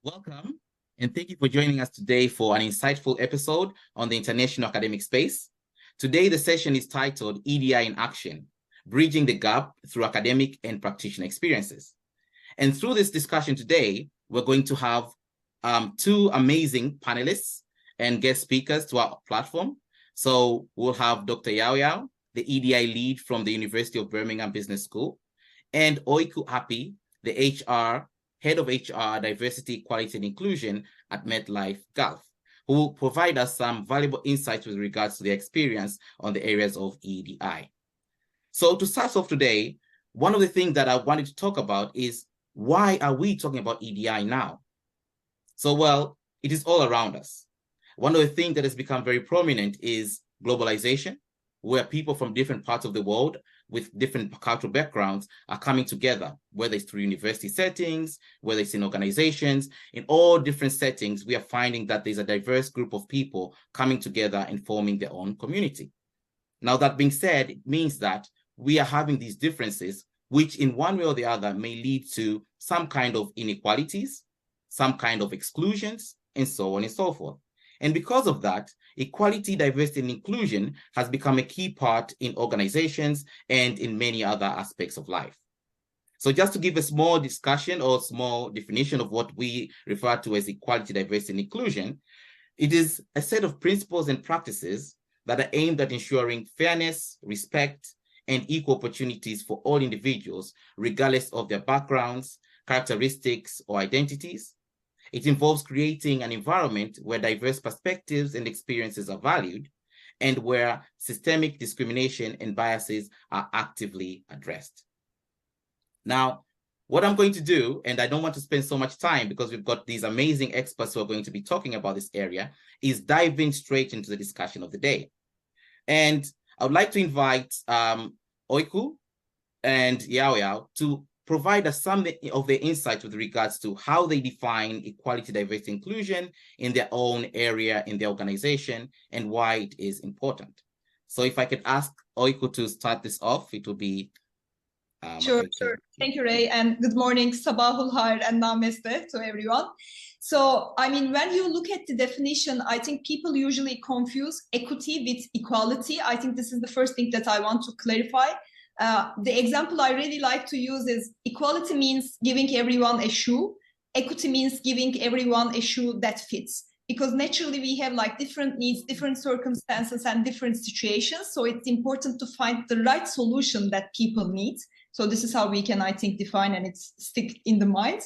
Welcome, and thank you for joining us today for an insightful episode on the international academic space. Today, the session is titled EDI in Action, Bridging the Gap Through Academic and Practitioner Experiences. And through this discussion today, we're going to have two amazing panelists and guest speakers to our platform. So we'll have Dr. Yao Yao, the EDI lead from the University of Birmingham Business School, and Öykü Api, the Head of HR, Diversity, Equality, and Inclusion at MetLife Gulf, who will provide us some valuable insights with regards to their experience on the areas of EDI. So to start off today, one of the things that I wanted to talk about is why are we talking about EDI now? So, well, it is all around us. One of the things that has become very prominent is globalization, where people from different parts of the world with different cultural backgrounds are coming together, whether it's through university settings, whether it's in organizations, in all different settings, we are finding that there's a diverse group of people coming together and forming their own community. Now, that being said, it means that we are having these differences, which in one way or the other may lead to some kind of inequalities, some kind of exclusions, and so on and so forth. And because of that, equality, diversity, and inclusion has become a key part in organizations and in many other aspects of life. So just to give a small discussion or small definition of what we refer to as equality, diversity, and inclusion, it is a set of principles and practices that are aimed at ensuring fairness, respect, and equal opportunities for all individuals, regardless of their backgrounds, characteristics, or identities. It involves creating an environment where diverse perspectives and experiences are valued and where systemic discrimination and biases are actively addressed. Now, what I'm going to do, and I don't want to spend so much time because we've got these amazing experts who are going to be talking about this area, is dive in straight into the discussion of the day. And I would like to invite Öykü and Yao Yao to provide us some of their insights with regards to how they define equality, diversity, inclusion in their own area, in their organization, and why it is important. So if I could ask Öykü to start this off, it will be... Sure. Thank you, Ray, and good morning, Sabahul Khair and Namaste to everyone. So, I mean, when you look at the definition, I think people usually confuse equity with equality. I think this is the first thing that I want to clarify. The example I really like to use is equality means giving everyone a shoe. Equity means giving everyone a shoe that fits. Because naturally we have like different needs, different circumstances, and different situations. So it's important to find the right solution that people need. So this is how we can, I think, define and it's stick in the mind.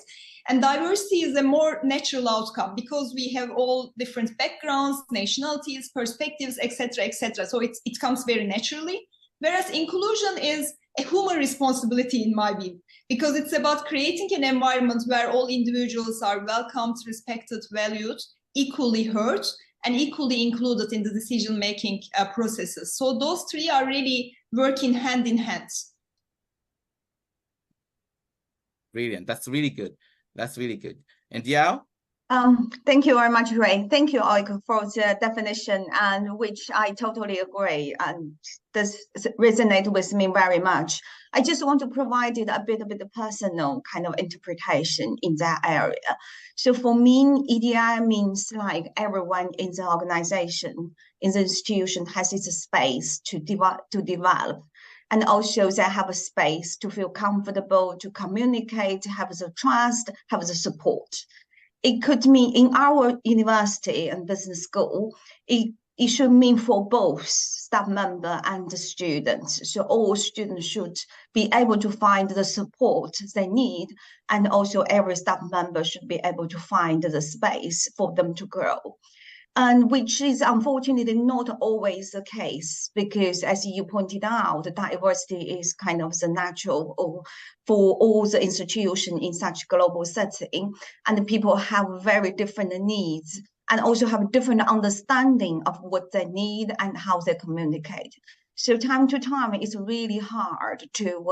And diversity is a more natural outcome because we have all different backgrounds, nationalities, perspectives, etc., etc. So it comes very naturally. Whereas inclusion is a human responsibility in my view, because it's about creating an environment where all individuals are welcomed, respected, valued, equally heard, and equally included in the decision-making processes. So those three are really working hand in hand. Brilliant. That's really good. That's really good. And Yao? Thank you very much, Ray. Thank you, Öykü, for the definition, and which I totally agree, and this resonates with me very much. I just want to provide it a bit of a personal kind of interpretation in that area. So for me, EDI means like everyone in the organization, in the institution has its space to develop. And also they have a space to feel comfortable, to communicate, have the trust, have the support. It could mean in our university and business school, it should mean for both staff member and the students. So all students should be able to find the support they need, and also every staff member should be able to find the space for them to grow. And which is unfortunately not always the case, because as you pointed out, the diversity is kind of the natural for all the institutions in such global setting, and people have very different needs and also have different understanding of what they need and how they communicate. So time to time, it's really hard to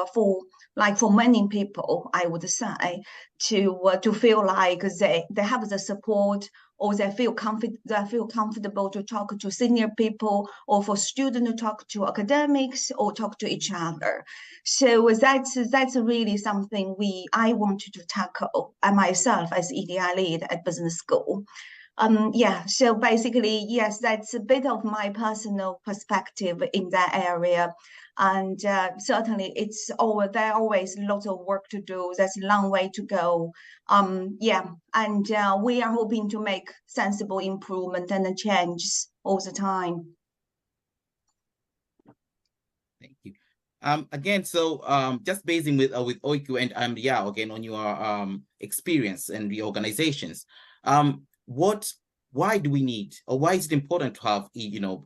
for many people, I would say, to feel like they have the support, or they feel comfortable to talk to senior people, or for students to talk to academics or talk to each other. So that's really something I wanted to tackle myself as EDI lead at business school. Yeah, so basically, yes, that's a bit of my personal perspective in that area. And certainly there are always lots of work to do. There's a long way to go. Yeah, and we are hoping to make sensible improvement and changes all the time. Thank you. Again, so just basing with Öykü and Yao again on your experience and the organizations. Why do we need, or why is it important to have,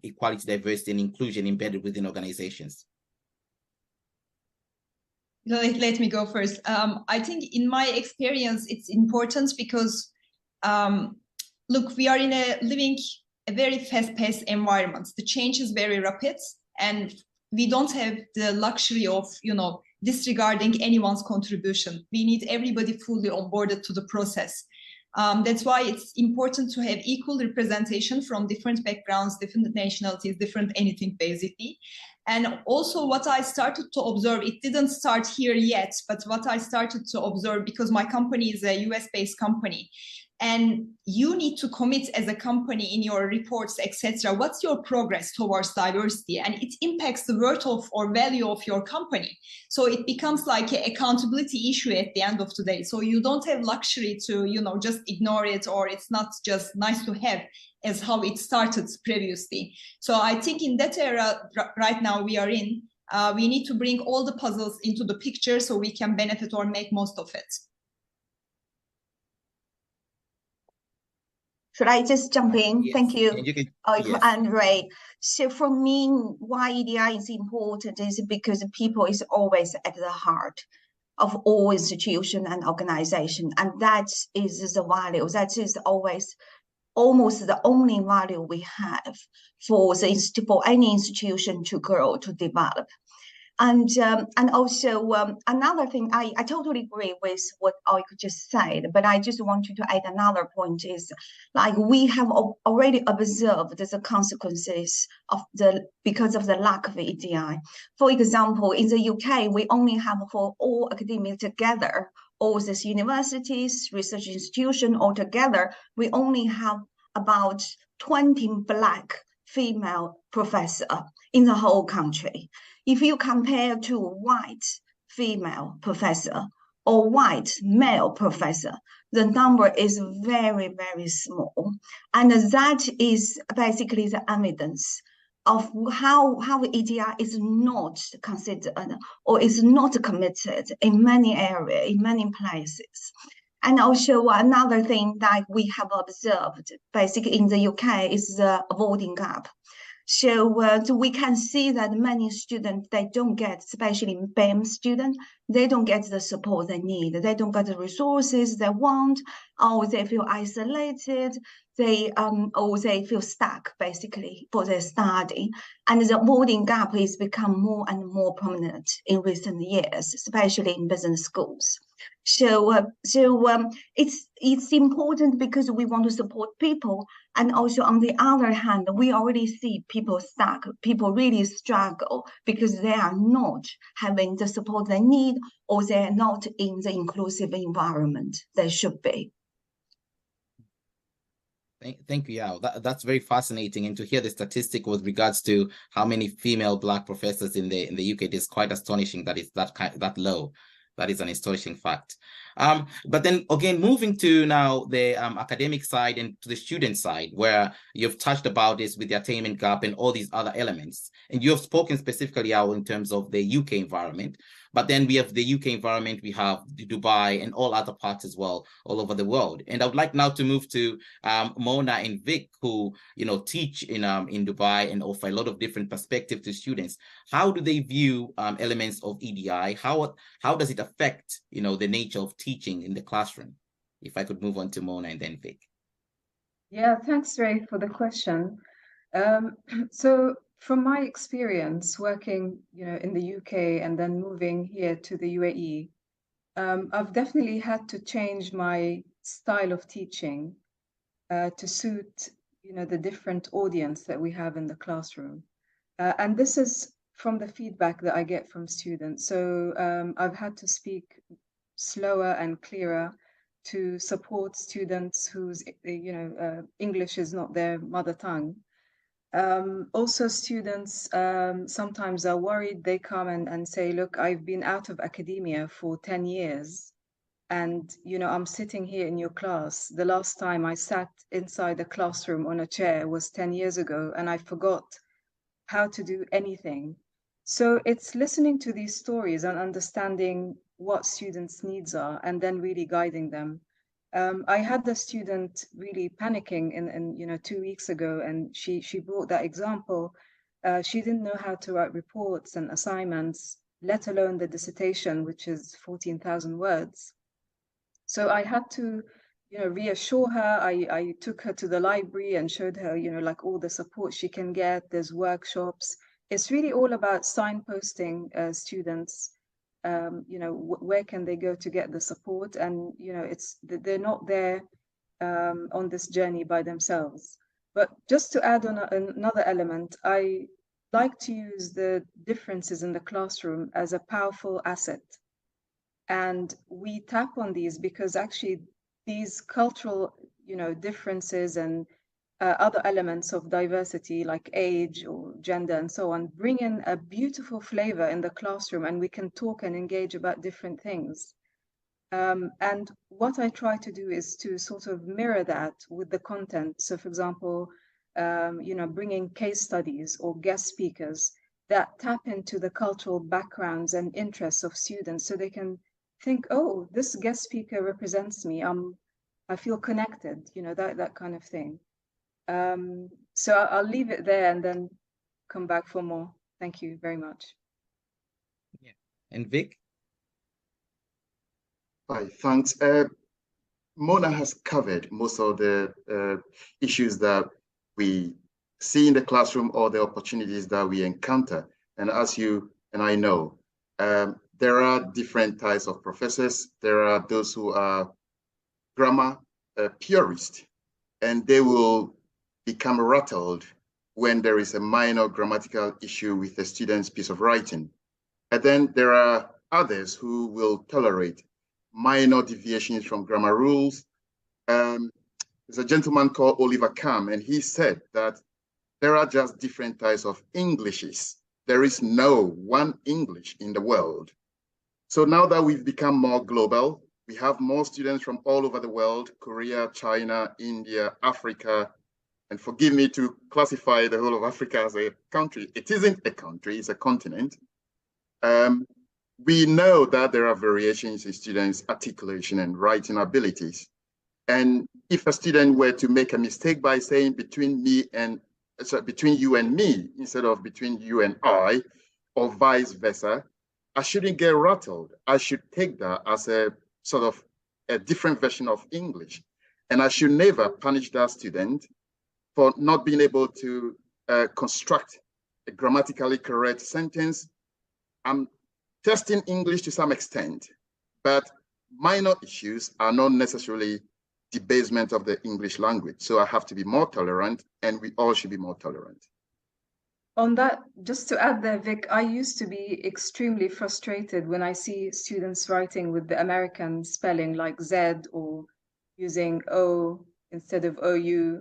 equality, diversity, and inclusion embedded within organizations? Let me go first. I think in my experience, it's important because, look, we are living a very fast-paced environment. The change is very rapid, and we don't have the luxury of, disregarding anyone's contribution. We need everybody fully onboarded to the process. That's why it's important to have equal representation from different backgrounds, different nationalities, different anything, basically. And also what I started to observe, it didn't start here yet, but what I started to observe, because my company is a US-based company, and you need to commit as a company in your reports, etc. What's your progress towards diversity? And it impacts the worth of or value of your company. So it becomes like an accountability issue at the end of the day. So you don't have luxury to, just ignore it, or it's not just nice to have as how it started previously. So I think in that era right now we are in, we need to bring all the puzzles into the picture so we can benefit or make most of it. Should I just jump in? Yes. Thank you, Yes. And Ray. So for me, why EDI is important is because people is always at the heart of all institution and organization, and that is the value. That is always almost the only value we have for any institution to grow, to develop. And also another thing, I totally agree with what Öykü just said, but I just wanted to add another point is, like, we have already observed the consequences because of the lack of EDI. For example, in the UK, we only have for all academia together, all these universities, research institutions all together, we only have about 20 Black female professors in the whole country. If you compare to white female professor or white male professor, the number is very, very small. And that is basically the evidence of how EDI is not considered or is not committed in many areas, in many places. And also another thing that we have observed, basically in the UK, is the avoiding gap. So we can see that many students, they don't get, especially BEM students, they don't get the support they need. They don't get the resources they want, or they feel isolated. Or they feel stuck, basically, for their study. And the avoiding gap has become more and more prominent in recent years, especially in business schools. So it's important because we want to support people, and also on the other hand, we already see people stuck. People really struggle because they are not having the support they need, or they are not in the inclusive environment they should be. Thank you, Yao. That's very fascinating, and to hear the statistic with regards to how many female Black professors in the UK, it is quite astonishing that it's that low. That is an astonishing fact. But then again, moving to now the academic side and to the student side, where you've touched about this with the attainment gap and all these other elements. And you have spoken specifically out in terms of the UK environment, but then we have the UK environment, we have Dubai and all other parts as well, all over the world. And I would like now to move to Mona and Vic, who teach in Dubai and offer a lot of different perspectives to students. How do they view elements of EDI? How does it affect the nature of teaching in the classroom? If I could move on to Mona and then Vic. Yeah, thanks, Ray, for the question. So from my experience working, in the UK and then moving here to the UAE, I've definitely had to change my style of teaching to suit, the different audience that we have in the classroom. And this is from the feedback that I get from students. So I've had to speak slower and clearer to support students whose, English is not their mother tongue. Also, students sometimes are worried. They come and say, look, I've been out of academia for 10 years. And, I'm sitting here in your class. The last time I sat inside a classroom on a chair was 10 years ago, and I forgot how to do anything. So it's listening to these stories and understanding what students' needs are and then really guiding them. I had a student really panicking in 2 weeks ago, and she brought that example. She didn't know how to write reports and assignments, let alone the dissertation, which is 14,000 words. So I had to, reassure her. I took her to the library and showed her, like all the support she can get. There's workshops. It's really all about signposting students. Where can they go to get the support? And, they're not there on this journey by themselves. But just to add on another element, I like to use the differences in the classroom as a powerful asset. And we tap on these because actually these cultural, differences and other elements of diversity like age or gender and so on, bring in a beautiful flavor in the classroom, and we can talk and engage about different things. And what I try to do is to sort of mirror that with the content. So for example, bringing case studies or guest speakers that tap into the cultural backgrounds and interests of students so they can think, oh, this guest speaker represents me. I feel connected, that kind of thing. So I'll leave it there and then come back for more. Thank you very much. Yeah. And Vic? Hi, thanks. Mona has covered most of the issues that we see in the classroom or the opportunities that we encounter. And as you and I know, there are different types of professors. There are those who are grammar purists, and they will become rattled when there is a minor grammatical issue with a student's piece of writing. And then there are others who will tolerate minor deviations from grammar rules. There's a gentleman called Oliver Kahn, and he said that there are just different types of Englishes. There is no one English in the world. So now that we've become more global, we have more students from all over the world, Korea, China, India, Africa, and forgive me to classify the whole of Africa as a country. It isn't a country, it's a continent. We know that there are variations in students' articulation and writing abilities. And if a student were to make a mistake by saying between you and me, instead of between you and I, or vice versa, I shouldn't get rattled. I should take that as a sort of a different version of English. And I should never punish that student for not being able to construct a grammatically correct sentence. I'm testing English to some extent, but minor issues are not necessarily debasement of the English language. So I have to be more tolerant, and we all should be more tolerant. On that, just to add there, Vic, I used to be extremely frustrated when I see students writing with the American spelling like Z or using O instead of OU.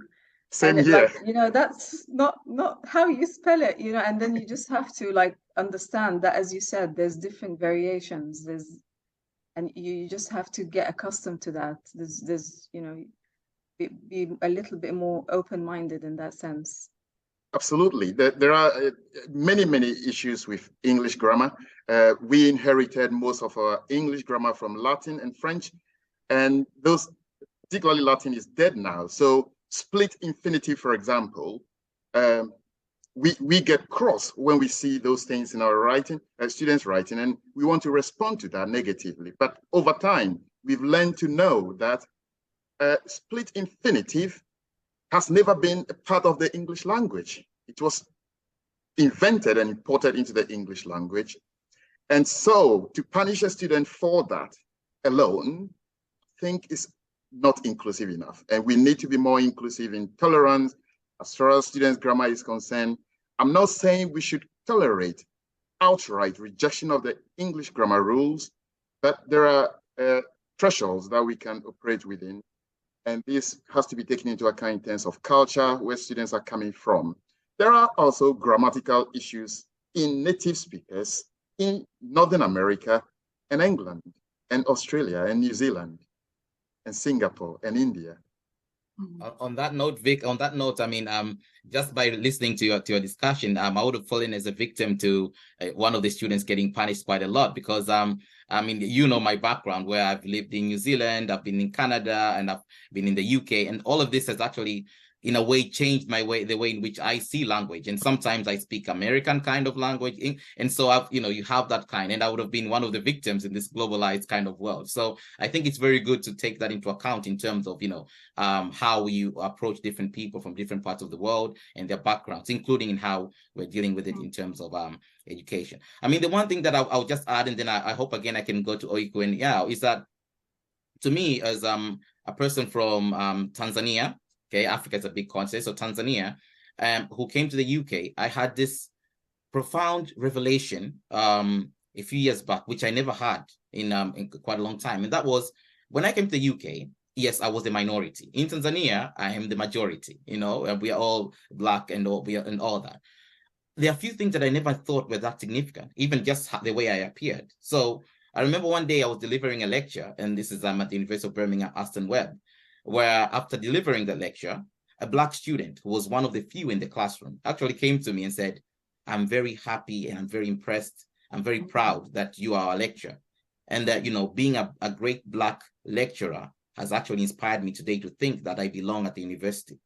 Same here. Like, that's not how you spell it, and then you just have to like understand that, as you said, there's different variations. And you just have to get accustomed to that. There's be a little bit more open-minded in that sense. Absolutely. There are many issues with English grammar. We inherited most of our English grammar from Latin and French, and those, particularly Latin, is dead now. So split infinitive, for example, we get cross when we see those things in our writing, students' writing, and we want to respond to that negatively. But over time, we've learned to know that split infinitive has never been a part of the English language. It invented and imported into the English language. And so to punish a student for that alone, I think is not inclusive enough. And we need to be more inclusive in tolerance as far as students' grammar is concerned. I'm not saying we should tolerate outright rejection of the English grammar rules, but there are thresholds that we can operate within. And this has to be taken into account in terms of culture, where students are coming from. There are also grammatical issues in native speakers in Northern America and England and Australia and New Zealand and Singapore and India. On that note, Vic, I mean, just by listening to your discussion, I would have fallen as a victim to one of the students getting punished quite a lot because, I mean, you know my background where I've lived in New Zealand, I've been in Canada, and I've been in the UK, and all of this has actually, in a way, changed the way in which I see language. And sometimes I speak American kind of language. And so, you have that kind, and I would have been one of the victims in this globalized kind of world. So I think it's very good to take that into account in terms of, how you approach different people from different parts of the world and their backgrounds, including in how we're dealing with it in terms of education. I mean, the one thing that I'll just add, and then I hope again I can go to Öykü and Yao, is that to me, as a person from Tanzania, okay, Africa is a big continent. So Tanzania, who came to the UK, I had this profound revelation a few years back, which I never had in quite a long time. And that was when I came to the UK, yes, I was a minority. In Tanzania, I am the majority, and we are all Black and all that. There are a few things that I never thought were that significant, even just the way I appeared. So I remember one day I was delivering a lecture, and this is at the University of Birmingham, Aston Webb, where after delivering the lecture, a Black student who was one of the few in the classroom actually came to me and said, "I'm very happy and I'm very impressed. I'm very proud that you are a lecturer. And that, being a great Black lecturer has actually inspired me today to think that I belong at the university."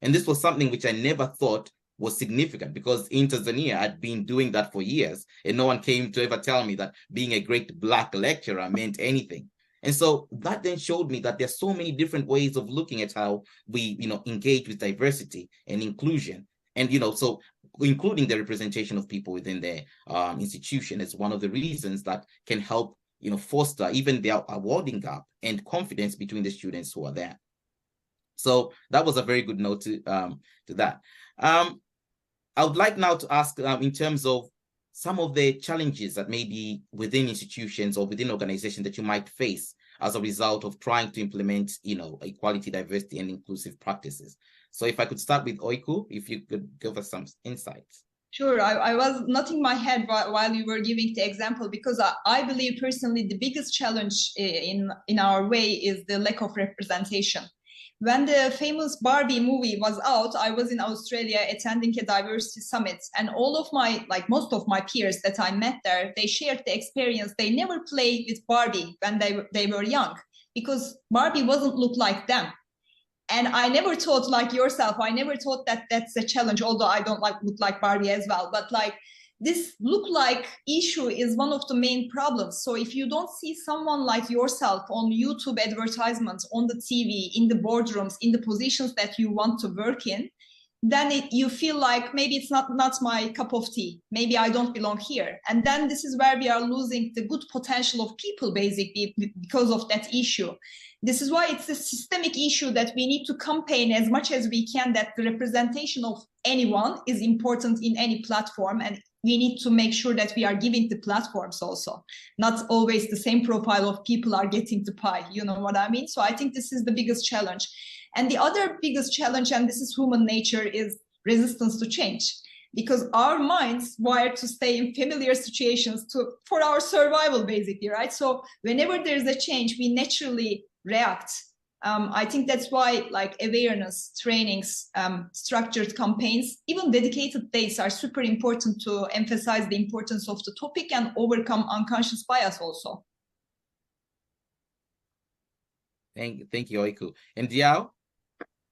And this was something which I never thought was significant, because in Tanzania, I'd been doing that for years, and no one came to ever tell me that being a great Black lecturer meant anything. And so that then showed me that there's so many different ways of looking at how we, engage with diversity and inclusion. And, so including the representation of people within the institution is one of the reasons that can help, foster even the awarding gap and confidence between the students who are there. So that was a very good note to that. I would like now to ask in terms of some of the challenges that may be within institutions or within organizations that you might face as a result of trying to implement, equality, diversity, and inclusive practices. So if I could start with Öykü, if you could give us some insights. Sure, I was nodding my head while you were giving the example, because I believe personally the biggest challenge in our way is the lack of representation. When the famous Barbie movie was out, I was in Australia attending a diversity summit, and most of my peers that I met there, they shared the experience. They never played with Barbie when they were young, because Barbie wasn't look like them. And I never thought, like yourself, I never thought that that's a challenge, although I don't look like Barbie as well. But this look-like issue is one of the main problems. So if you don't see someone like yourself on YouTube advertisements, on the TV, in the boardrooms, in the positions that you want to work in, then you feel like maybe it's not my cup of tea. Maybe I don't belong here. And then this is where we are losing the good potential of people, basically, because of that issue. This is why it's a systemic issue that we need to campaign as much as we can, that the representation of anyone is important in any platform, and we need to make sure that we are giving the platforms also. Not always the same profile of people are getting the pie, you know what I mean? So I think this is the biggest challenge. And the other biggest challenge, and this is human nature, is resistance to change. Because our minds wired to stay in familiar situations for our survival, basically, right? So whenever there's a change, we naturally react. I think that's why awareness trainings, structured campaigns, even dedicated days are super important to emphasize the importance of the topic and overcome unconscious bias also. Thank you, Öykü. And Yao?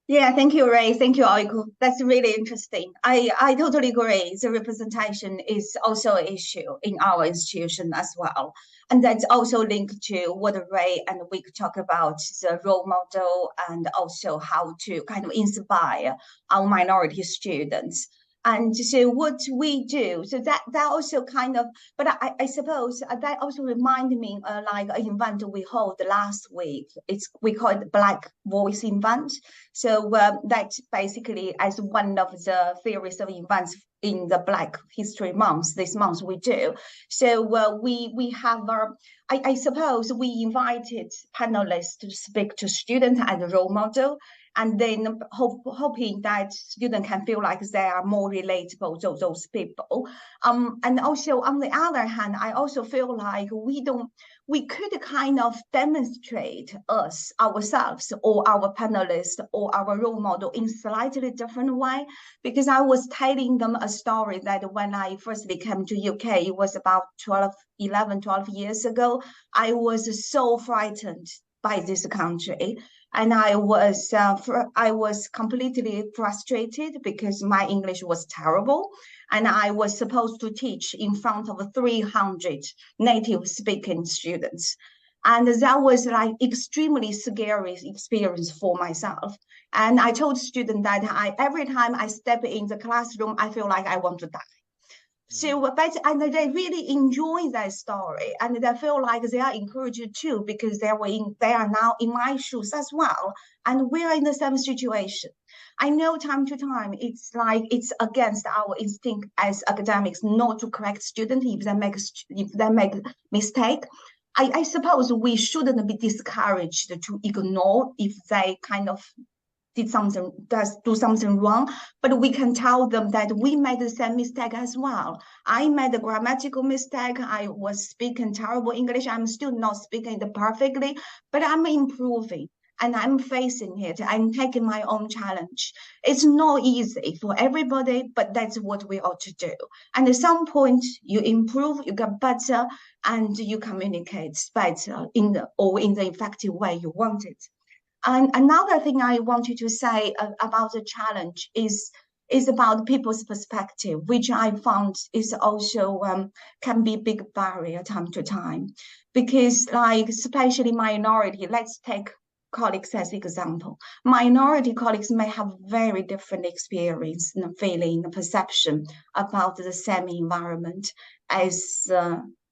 Yeah, thank you, Ray. Thank you, Öykü. That's really interesting. I totally agree. The representation is also an issue in our institution as well. And that's also linked to what Ray and Vic talk about, the role model, and also how to kind of inspire our minority students. And so what we do, so that also kind of, but I suppose that also reminded me like an event we held last week. We call it Black Voice event. So that basically as one of the series of events in the Black History Month, this month we do. So we have I suppose we invited panelists to speak to students as a role model, and then hoping that students can feel like they are more relatable to those people. And also on the other hand, I also feel like we could kind of demonstrate ourselves or our panelists or our role model in slightly different way, because I was telling them a story that when I firstly came to UK, it was about 12 years ago. I was so frightened by this country. And I was completely frustrated because my English was terrible. And I was supposed to teach in front of 300 native speaking students. And that was like extremely scary experience for myself. And I told students that every time I step in the classroom, I feel like I want to die. So, and they really enjoy that story, and they feel like they are encouraged too, because they are now in my shoes as well, and we are in the same situation. I know time to time it's like it's against our instinct as academics not to correct students if they make mistake. I suppose we shouldn't be discouraged to ignore if they kind of do something wrong, but we can tell them that we made the same mistake as well. I made a grammatical mistake. I was speaking terrible English. I'm still not speaking it perfectly, but I'm improving and I'm facing it. I'm taking my own challenge. It's not easy for everybody, but that's what we ought to do. And at some point you improve, you get better, and you communicate better in the effective way you want it. And another thing I wanted to say about the challenge is about people's perspective, which I found is also can be a big barrier time to time, because like especially minority, let's take colleagues as example. Minority colleagues may have very different experience and feeling, perception about the same environment as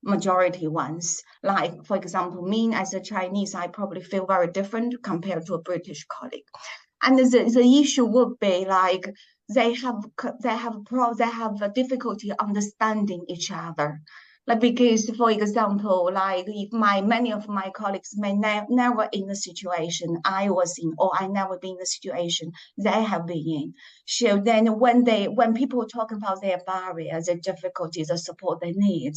majority ones. Like, for example, me as a Chinese, I probably feel very different compared to a British colleague. And the issue would be like they have a difficulty understanding each other. Like, because, for example, like if many of my colleagues may never in the situation I was in, or I never been in the situation they have been in. So then when people talk about their barriers, their difficulties, the support they need,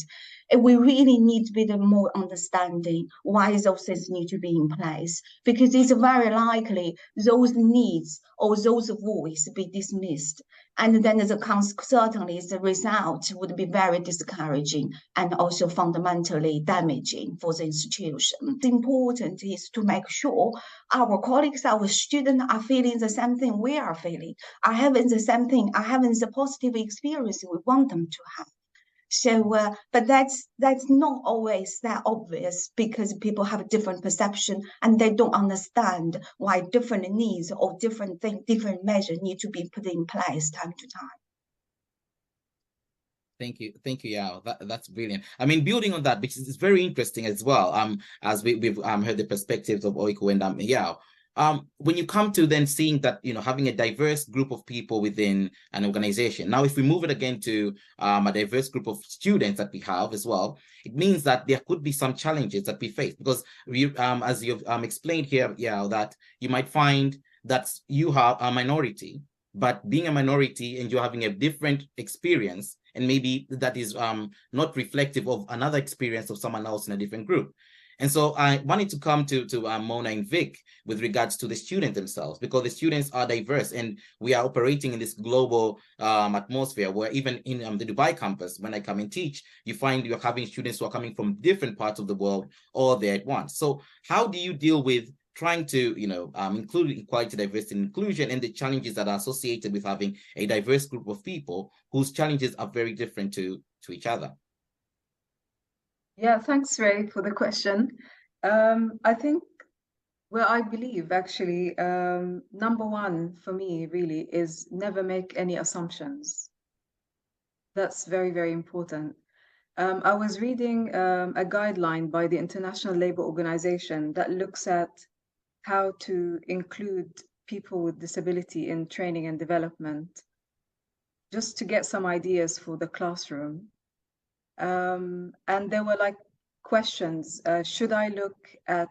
we really need to be the more understanding why those things need to be in place, because it's very likely those needs or those voices be dismissed. And then certainly the result would be very discouraging and also fundamentally damaging for the institution. The important is to make sure our colleagues, our students are feeling the same thing we are feeling, are having the same thing, are having the positive experience we want them to have. So, but that's not always that obvious, because people have a different perception and they don't understand why different needs or different measures need to be put in place time to time. Thank you, Yao. That's brilliant. I mean, building on that, because it's very interesting as well. As we've heard the perspectives of Öykü and Yao. When you come to then seeing that, having a diverse group of people within an organization. Now, if we move it again to a diverse group of students that we have as well, it means that there could be some challenges that we face, because as you've explained here, Yao, that you might find that you have a minority, but being a minority and you're having a different experience, and maybe that is not reflective of another experience of someone else in a different group. And so I wanted to come to Mona and Vic with regards to the students themselves, because the students are diverse and we are operating in this global atmosphere where even in the Dubai campus, when I come and teach, you find you're having students who are coming from different parts of the world all there at once. So how do you deal with trying to, include equality, diversity, and inclusion, and the challenges that are associated with having a diverse group of people whose challenges are very different to each other? Yeah, thanks, Ray, for the question. I think, well, I believe actually, number one for me really is never make any assumptions. That's very, very important. I was reading a guideline by the International Labour Organization that looks at how to include people with disability in training and development, just to get some ideas for the classroom. And there were like questions. Should I look at,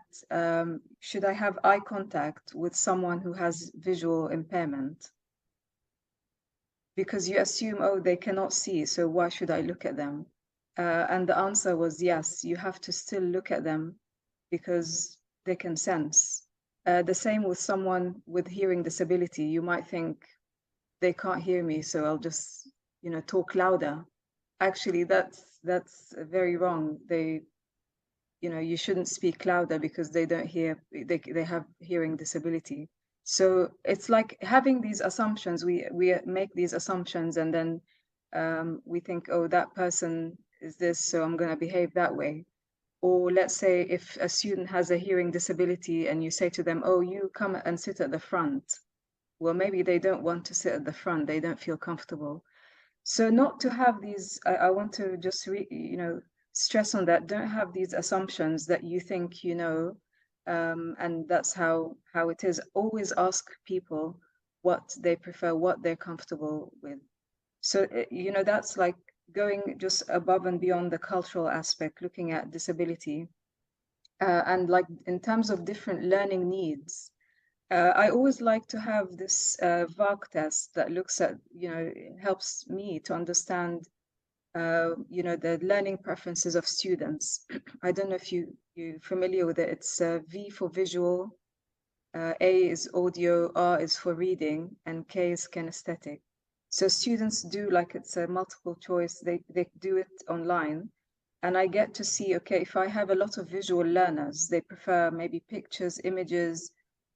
should I have eye contact with someone who has visual impairment? Because you assume, oh, they cannot see, so why should I look at them? And the answer was yes, you have to still look at them because they can sense. The same with someone with hearing disability. You might think they can't hear me, so I'll just, you know, talk louder. Actually, that's very wrong. They, you know, you shouldn't speak louder because they don't hear, they have hearing disability. So it's like having these assumptions. We make these assumptions, and then we think, oh, that person is this, so I'm going to behave that way. Or let's say if a student has a hearing disability and you say to them, oh, you come and sit at the front. Well, maybe they don't want to sit at the front. They don't feel comfortable. So not to have these, I want to just, you know, stress on that. Don't have these assumptions that you think you know, and that's how it is. Always ask people what they prefer, what they're comfortable with. So, you know, that's like going just above and beyond the cultural aspect, looking at disability. And like in terms of different learning needs, I always like to have this VARC test that looks at, you know, it helps me to understand, you know, the learning preferences of students. I don't know if you're familiar with it. It's V for visual, A is audio, R is for reading, and K is kinesthetic. So students do, like, it's a multiple choice, they do it online. And I get to see, okay, if I have a lot of visual learners, they prefer maybe pictures, images,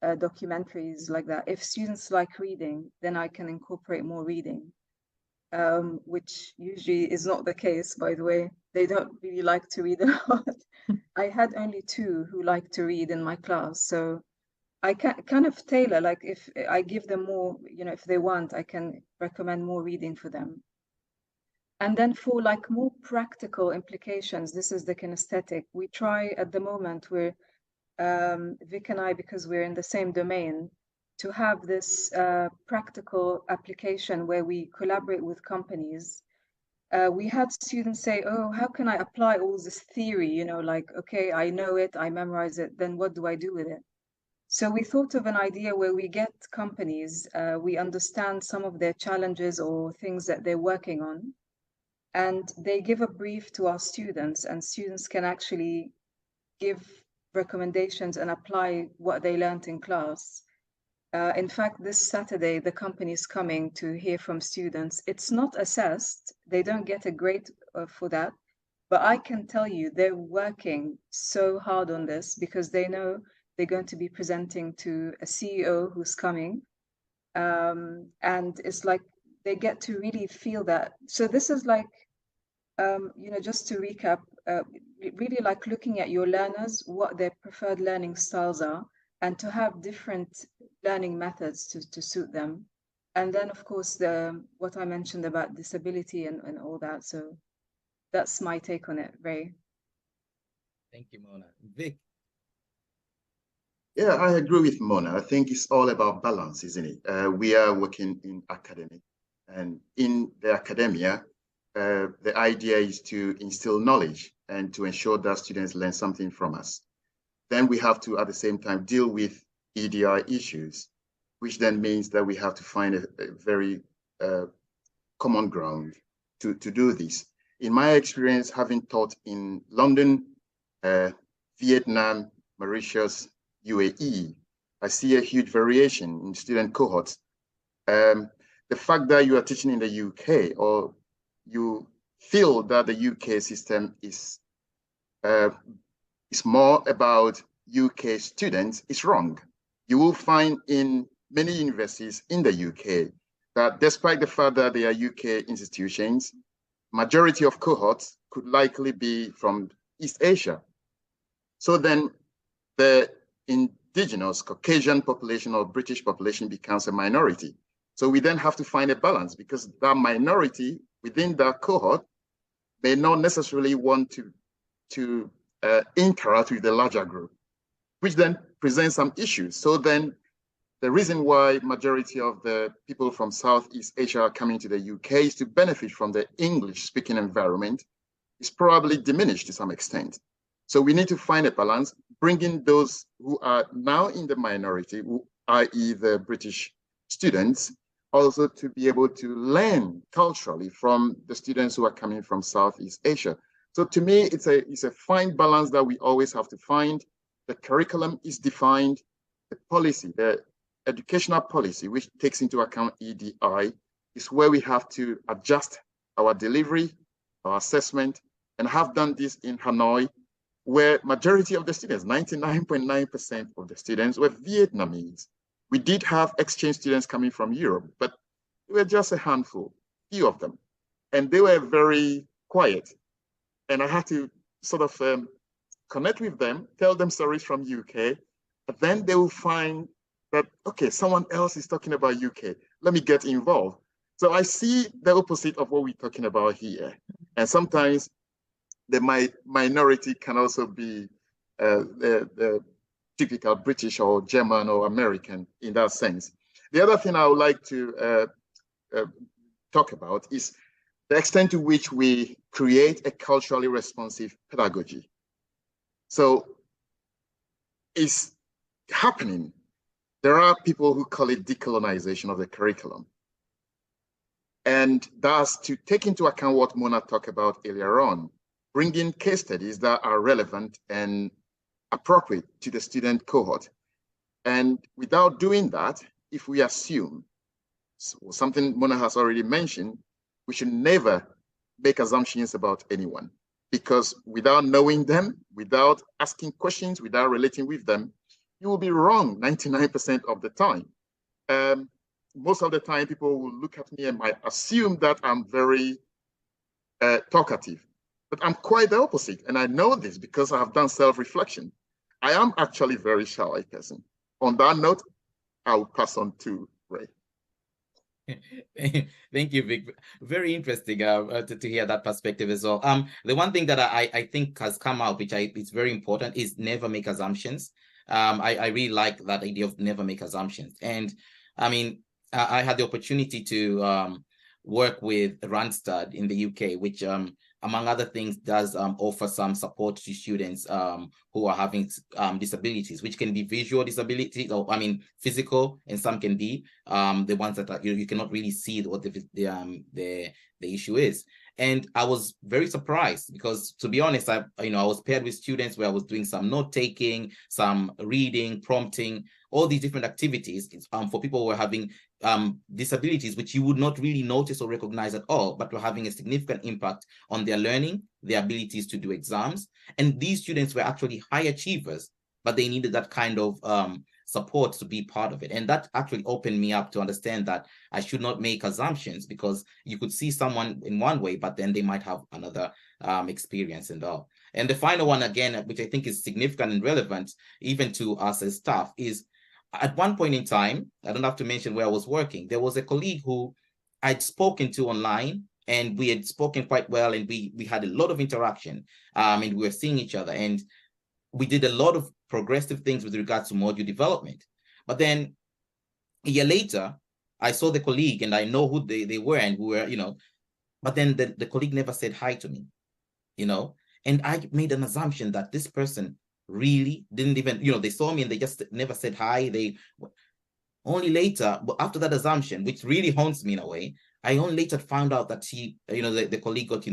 documentaries, like that. If students like reading, then I can incorporate more reading, which usually is not the case, by the way. They don't really like to read a lot. I had only 2 who like to read in my class. So I can kind of tailor, like if I give them more, you know, if they want, I can recommend more reading for them. And then for like more practical implications, this is the kinesthetic. We try at the moment, we're Vic and I, because we're in the same domain, to have this practical application where we collaborate with companies. We had students say, oh, how can I apply all this theory? You know, like, okay, I know it, I memorize it, then what do I do with it? So we thought of an idea where we get companies, we understand some of their challenges or things that they're working on, and they give a brief to our students, and students can actually give recommendations and apply what they learned in class. In fact, this Saturday, the company is coming to hear from students. It's not assessed. They don't get a grade for that. But I can tell you they're working so hard on this because they know they're going to be presenting to a CEO who's coming. And it's like they get to really feel that. So this is like, you know, just to recap, really like looking at your learners, what their preferred learning styles are, and to have different learning methods to suit them. And then, of course, what I mentioned about disability and all that. So that's my take on it, Ray. Thank you, Mona. Vic? Yeah, I agree with Mona. I think it's all about balance, isn't it? We are working in academic, and in the academia, the idea is to instill knowledge and to ensure that students learn something from us. Then we have to, at the same time, deal with EDI issues, which then means that we have to find a very common ground to do this. In my experience, having taught in London, Vietnam, Mauritius, UAE, I see a huge variation in student cohorts. The fact that you are teaching in the UK, or you feel that the UK system is more about UK students, is wrong. You will find in many universities in the UK that despite the fact that they are UK institutions, majority of cohorts could likely be from East Asia. So then the indigenous Caucasian population or British population becomes a minority. So we then have to find a balance, because that minority within that cohort may not necessarily want to interact with the larger group, which then presents some issues. So then the reason why majority of the people from Southeast Asia are coming to the UK is to benefit from the English-speaking environment is probably diminished to some extent. So we need to find a balance, bringing those who are now in the minority, i.e. the British students, also to be able to learn culturally from the students who are coming from Southeast Asia. So to me, it's a fine balance that we always have to find. The curriculum is defined, the policy, the educational policy, which takes into account EDI, is where we have to adjust our delivery, our assessment, and have done this in Hanoi, where majority of the students, 99.9% of the students were Vietnamese. We did have exchange students coming from Europe, but they were just a handful, few of them. And they were very quiet. And I had to sort of connect with them, tell them stories from UK, but then they will find that, okay, someone else is talking about UK. Let me get involved. So I see the opposite of what we're talking about here. And sometimes the minority can also be the typical British or German or American in that sense. The other thing I would like to talk about is the extent to which we create a culturally responsive pedagogy. So it's happening. There are people who call it decolonization of the curriculum. And that's to take into account what Mona talked about earlier on, bringing case studies that are relevant and appropriate to the student cohort. And without doing that, if we assume, something Mona has already mentioned, we should never make assumptions about anyone, because without knowing them, without asking questions, without relating with them, you will be wrong 99% of the time. Most of the time, people will look at me and might assume that I'm very talkative, but I'm quite the opposite. And I know this because I have done self-reflection. I am actually a very shy person. On that note, I'll pass on to Ray. Thank you, Vic. Very interesting to hear that perspective as well. The one thing that I think has come out, which is very important, is never make assumptions. I really like that idea of never make assumptions. And I mean, I had the opportunity to work with Randstad in the UK, which among other things does offer some support to students who are having disabilities, which can be visual disabilities, or I mean physical, and some can be the ones that are, you cannot really see what the issue is. And I was very surprised because, to be honest, I was paired with students where I was doing some note taking, some reading, prompting, all these different activities for people who were having disabilities, which you would not really notice or recognize at all, but were having a significant impact on their learning, their abilities to do exams. And these students were actually high achievers, but they needed that kind of support to be part of it. And that actually opened me up to understand that I should not make assumptions, because you could see someone in one way, but then they might have another experience and all. And the final one, again, which I think is significant and relevant even to us as staff, is at one point in time, I don't have to mention where I was working, there was a colleague who I'd spoken to online, and we had spoken quite well, and we had a lot of interaction, and we were seeing each other, and we did a lot of progressive things with regards to module development. But then a year later, I saw the colleague and I know who they were, and we were, but then the colleague never said hi to me, and I made an assumption that this person really didn't even, they saw me and they just never said hi. They only later, but after that assumption, which really haunts me in a way, I only later found out that she, the colleague got,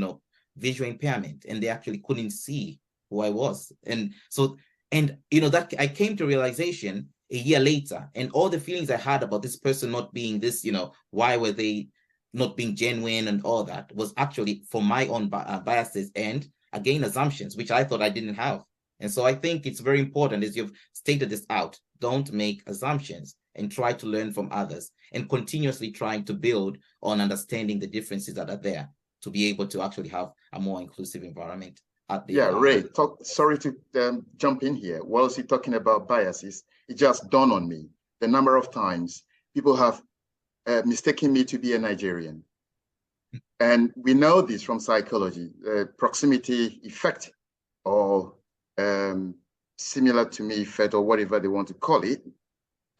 visual impairment, and they actually couldn't see who I was. And so, that I came to realization a year later, and all the feelings I had about this person not being this, why were they not being genuine and all that, was actually for my own biases and, again, assumptions, which I thought I didn't have. And so I think it's very important, as you've stated this out, don't make assumptions and try to learn from others, and continuously trying to build on understanding the differences that are there to be able to actually have a more inclusive environment. Ray, sorry to jump in here. Whilst you're talking about biases, it just dawned on me the number of times people have mistaken me to be a Nigerian. And we know this from psychology, proximity effect, or similar to me effect, or whatever they want to call it.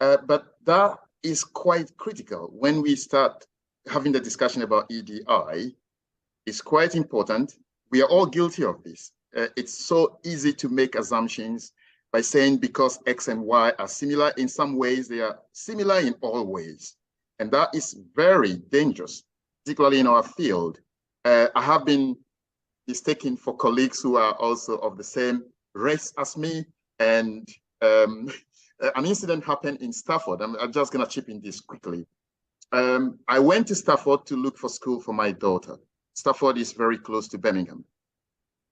But that is quite critical when we start having the discussion about EDI. It's quite important. We are all guilty of this. It's so easy to make assumptions by saying because X and Y are similar in some ways, they are similar in all ways. And that is very dangerous, particularly in our field. I have been mistaken for colleagues who are also of the same race as me. And an incident happened in Stafford. I'm just going to chip in this quickly. I went to Stafford to look for school for my daughter. Stafford is very close to Birmingham.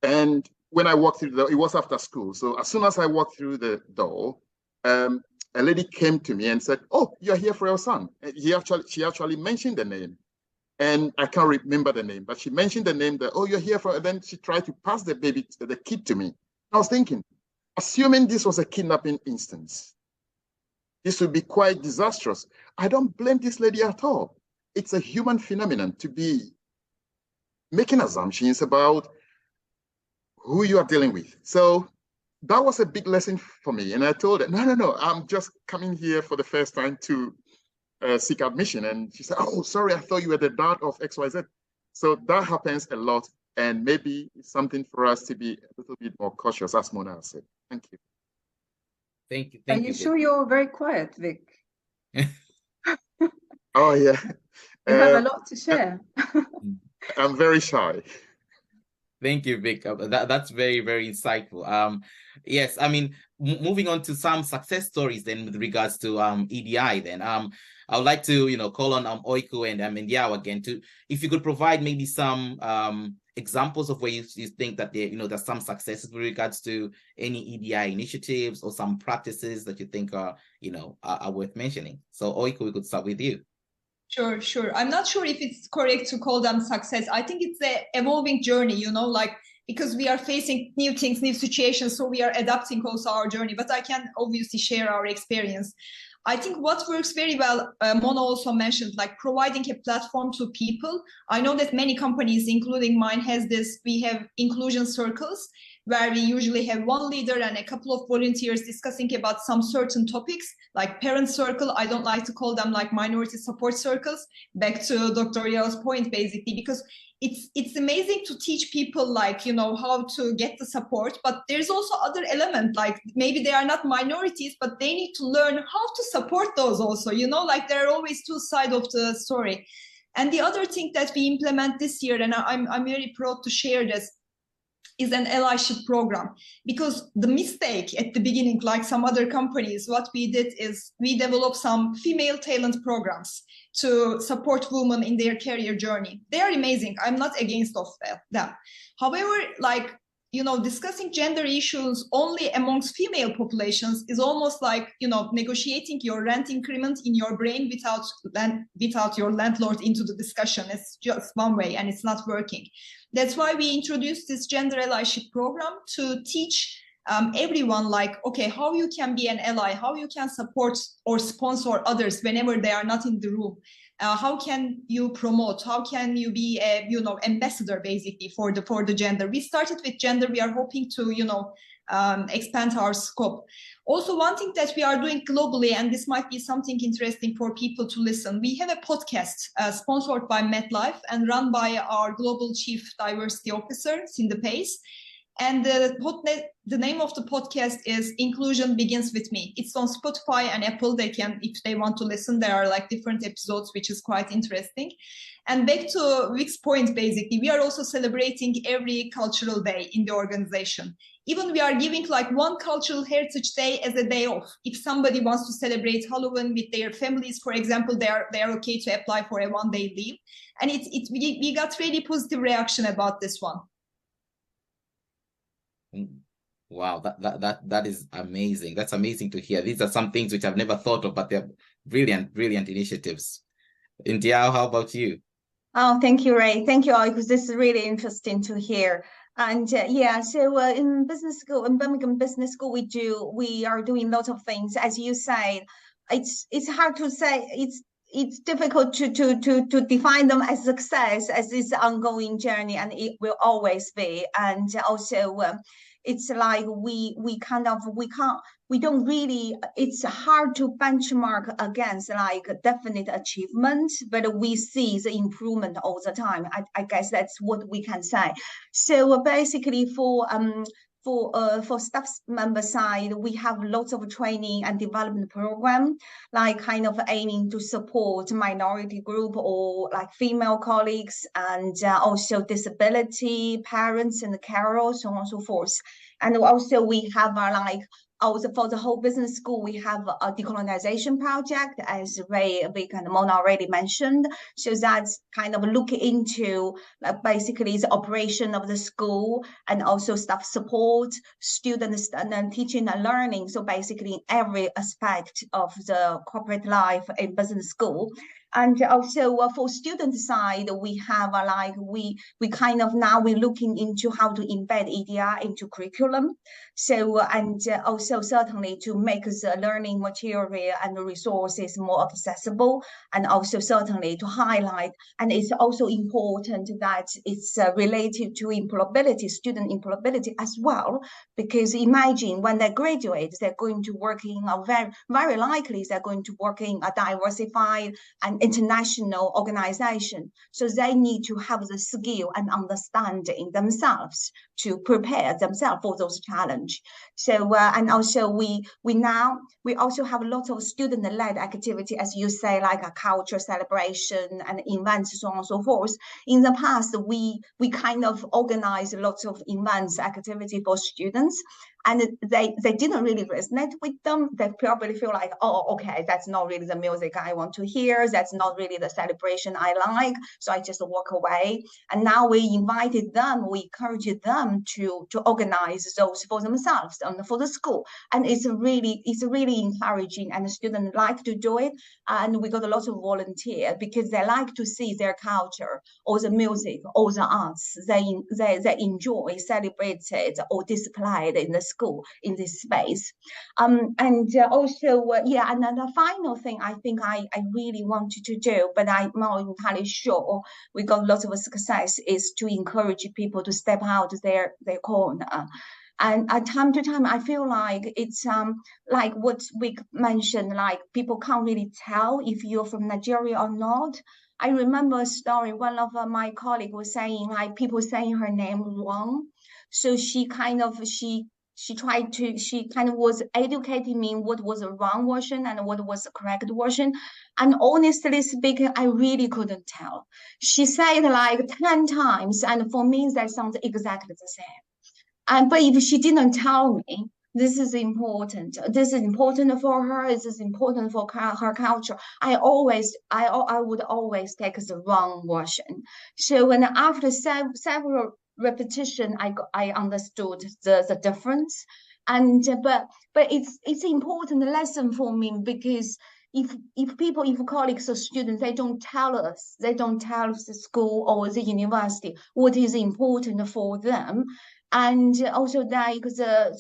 And when I walked through the door, it was after school. So as soon as I walked through the door, a lady came to me and said, "Oh, you're here for your son." She actually mentioned the name. And I can't remember the name, but she mentioned the name that, "Oh, you're here for," and then she tried to pass the kid to me. I was thinking, assuming this was a kidnapping instance, this would be quite disastrous. I don't blame this lady at all. It's a human phenomenon to be making assumptions about who you are dealing with. So that was a big lesson for me. And I told her, no, I'm just coming here for the first time to seek admission. And she said, "Oh, sorry, I thought you were the dad of XYZ. So that happens a lot. And maybe it's something for us to be a little bit more cautious, as Mona has said. Thank you. Thank you. Are you sure you're very quiet, Vic? Oh, yeah. You have a lot to share. I'm very shy. Thank you, Vic. That's very, very insightful. Yes, I mean, moving on to some success stories then with regards to EDI then. I would like to, call on Öykü and Yao again to, if you could provide maybe some examples of where you think that there's some successes with regards to any EDI initiatives or some practices that you think are worth mentioning. So Öykü, we could start with you. Sure. I'm not sure if it's correct to call them success. I think it's an evolving journey, because we are facing new things, new situations, so we are adapting also our journey. But I can obviously share our experience. I think what works very well, Mona also mentioned, like providing a platform to people. I know that many companies, including mine, has this. We have inclusion circles where we usually have one leader and a couple of volunteers discussing about some certain topics, like parent circle. I don't like to call them like minority support circles. Back to Dr. Yao's point, basically, because it's amazing to teach people how to get the support, but there's also other element, like maybe they are not minorities, but they need to learn how to support those also, there are always two sides of the story. And the other thing that we implement this year, and I'm very proud to share this, is an allyship program, because the mistake at the beginning, like some other companies, what we did is we developed some female talent programs to support women in their career journey. They are amazing. I'm not against of them. However, discussing gender issues only amongst female populations is almost like, negotiating your rent increment in your brain without your landlord into the discussion. It's just one way and it's not working. That's why we introduced this gender allyship program to teach everyone, okay, how you can be an ally, how you can support or sponsor others whenever they are not in the room. How can you promote? How can you be a ambassador basically for the gender? We started with gender. We are hoping to expand our scope. Also, one thing that we are doing globally, and this might be something interesting for people to listen. We have a podcast sponsored by MetLife and run by our global chief diversity officer, Cindy Pace. And the name of the podcast is Inclusion Begins With Me. It's on Spotify and Apple. They can, if they want to listen, there are different episodes, which is quite interesting. And back to Vic's point, basically, we are also celebrating every cultural day in the organization. Even we are giving one cultural heritage day as a day off. If somebody wants to celebrate Halloween with their families, for example, they are okay to apply for a one-day leave. And we got really positive reaction about this one. Wow, that is amazing. That's amazing to hear. These are some things which I've never thought of, but they're brilliant initiatives. And Yao, how about you? Oh, thank you, Ray. Thank you all, because this is really interesting to hear. And so in business school, in Birmingham Business School, we are doing lots of things. As you said, it's hard to say. it's difficult to define them as success, as this ongoing journey, and it will always be. And also it's like we don't really, it's hard to benchmark against like definite achievement, but we see the improvement all the time. I guess that's what we can say. So basically for staff member side, we have lots of training and development program, like kind of aiming to support minority group or like female colleagues, and also disability parents and carers, so on and so forth. And also we have like also for the whole business school, we have a decolonization project, as Ray, Vic, and Mona already mentioned. So that's kind of look into basically the operation of the school, and also staff support, students, and then teaching and learning. So basically every aspect of the corporate life in business school. And also for student side, we have like we kind of now we're looking into how to embed EDI into curriculum. So and also certainly to make the learning material and the resources more accessible, and also certainly to highlight. And it's also important that it's related to employability, student employability as well, because imagine when they graduate, they're going to work in a very likely they're going to work in a diversified and international organization. So they need to have the skill and understanding themselves to prepare themselves for those challenges. So and also we also have a lot of student-led activity, as you say, like a culture celebration and events, so on and so forth. In the past, we kind of organized lots of events, activity for students, and they didn't really resonate with them. They probably feel like, oh, okay, that's not really the music I want to hear. That's not really the celebration I like. So I just walk away. And now we invited them, we encouraged them to organize those for themselves and for the school. And it's really encouraging, and the students like to do it. And we got a lot of volunteers because they like to see their culture or the music or the arts they enjoy celebrated or displayed in the school in this space. And also and then the final thing I think I really wanted to do, but I'm not entirely sure we got lots of success, is to encourage people to step out their corner. And at time to time, I feel like it's like what we mentioned, like people can't really tell if you're from Nigeria or not. I remember a story, one of my colleagues was saying, like, people saying her name wrong. So she kind of was educating me what was the wrong version and what was the correct version. And honestly speaking, I really couldn't tell. She said like 10 times, and for me, that sounds exactly the same. But if she didn't tell me, this is important. This is important for her. This is important for her culture. I would always take the wrong version. So when after several repetition, I understood the difference. And but it's important lesson for me, because if colleagues or students, they don't tell us, they don't tell the school or the university what is important for them. And also like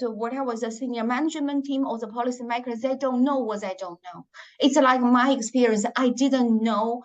whatever the senior management team or the policymakers, they don't know what they don't know. It's like my experience. I didn't know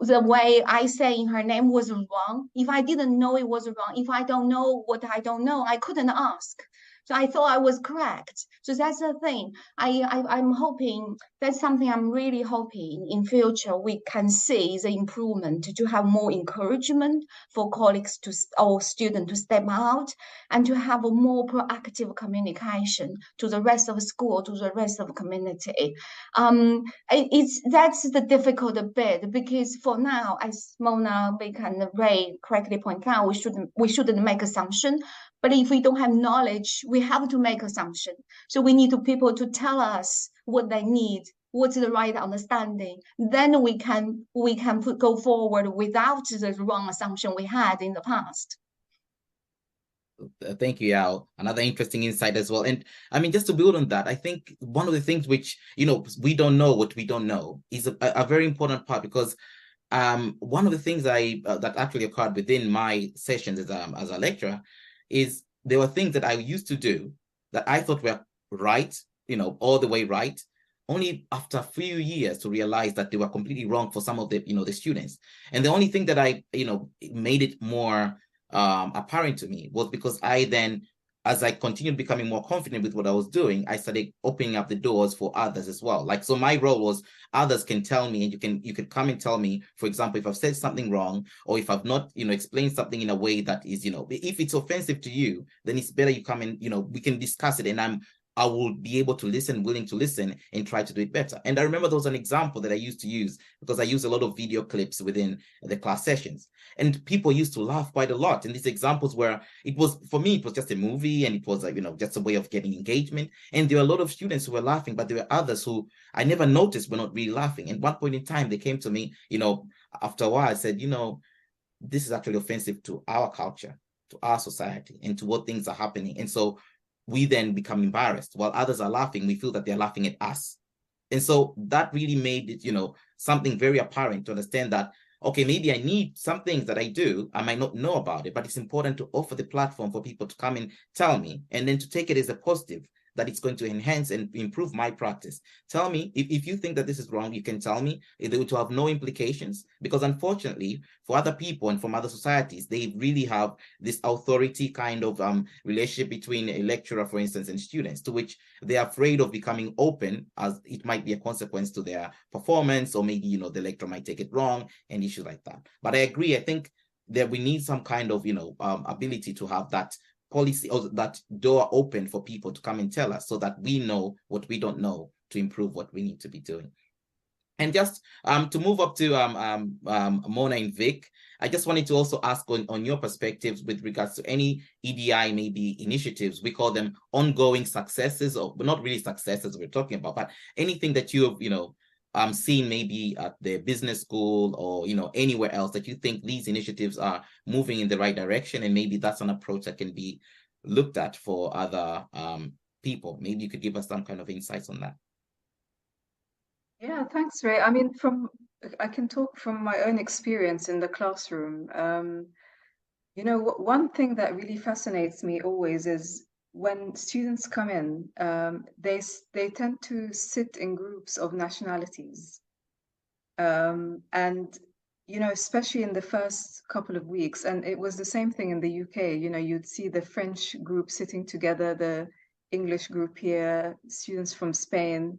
the way I saying her name was wrong. If I didn't know it was wrong, if I don't know what I don't know, I couldn't ask. So I thought I was correct. So that's the thing. I'm hoping, that's something I'm really hoping in future we can see the improvement, to have more encouragement for colleagues or students to step out, and to have a more proactive communication to the rest of the school, to the rest of the community. That's the difficult bit, because for now, as Mona, Vic, and Ray correctly point out, we shouldn't make assumption. But if we don't have knowledge, we have to make assumption. So we need people to tell us what they need, what's the right understanding. Then we can go forward without the wrong assumption we had in the past. Thank you, Yao. Another interesting insight as well. And I mean, just to build on that, I think one of the things which, we don't know what we don't know is a very important part, because one of the things that actually occurred within my sessions as a lecturer is there were things that I used to do that I thought were right, all the way right. only after a few years to realize that they were completely wrong for some of the, the students. And the only thing that I, made it more apparent to me was because I then, as I continued becoming more confident with what I was doing, I started opening up the doors for others as well. Like, so my role was others can tell me, and you can come and tell me, for example, if I've said something wrong, or if I've not, explained something in a way that is, if it's offensive to you, then it's better you come and, we can discuss it, and I will be able to listen, willing to listen, and try to do it better. And I remember there was an example that I used to use because I use a lot of video clips within the class sessions. And people used to laugh quite a lot. And these examples where for me, it was just a movie, and it was like, just a way of getting engagement. And there were a lot of students who were laughing, but there were others who I never noticed were not really laughing. And at one point in time, they came to me, after a while, I said, this is actually offensive to our culture, to our society, and to what things are happening. And so we then become embarrassed. While others are laughing, we feel that they're laughing at us. And so that really made it, something very apparent to understand that, okay, maybe I need some things that I do, I might not know about it, but it's important to offer the platform for people to come and tell me, and then to take it as a positive, that it's going to enhance and improve my practice. Tell me, if you think that this is wrong, you can tell me. It will have no implications, because unfortunately, for other people and from other societies, they really have this authority kind of relationship between a lecturer, for instance, and students, to which they're afraid of becoming open, as it might be a consequence to their performance, or maybe, the lecturer might take it wrong, and issues like that. But I agree, I think that we need some kind of, ability to have that policy, or that door open for people to come and tell us, so that we know what we don't know, to improve what we need to be doing. And just to move up to Mona and Vic, I just wanted to also ask on your perspectives with regards to any EDI maybe initiatives. We call them ongoing successes, or not really successes we're talking about, but anything that you've seen maybe at the business school, or anywhere else, that you think these initiatives are moving in the right direction, and maybe that's an approach that can be looked at for other people. Maybe you could give us some kind of insights on that. Yeah, thanks, Ray. I mean, I can talk from my own experience in the classroom. One thing that really fascinates me always is when students come in, they tend to sit in groups of nationalities. And, especially in the first couple of weeks, and it was the same thing in the UK, you'd see the French group sitting together, the English group here, students from Spain.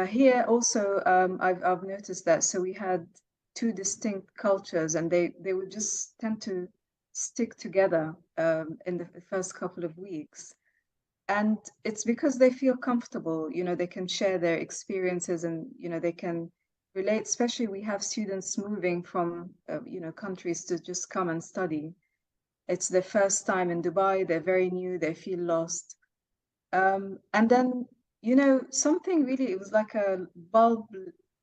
Here also, I've noticed that. So we had two distinct cultures, and they would just tend to stick together in the first couple of weeks. And it's because they feel comfortable, they can share their experiences, and, they can relate. Especially we have students moving from, countries to just come and study. It's their first time in Dubai, they're very new, they feel lost. And then, something really, it was like a bulb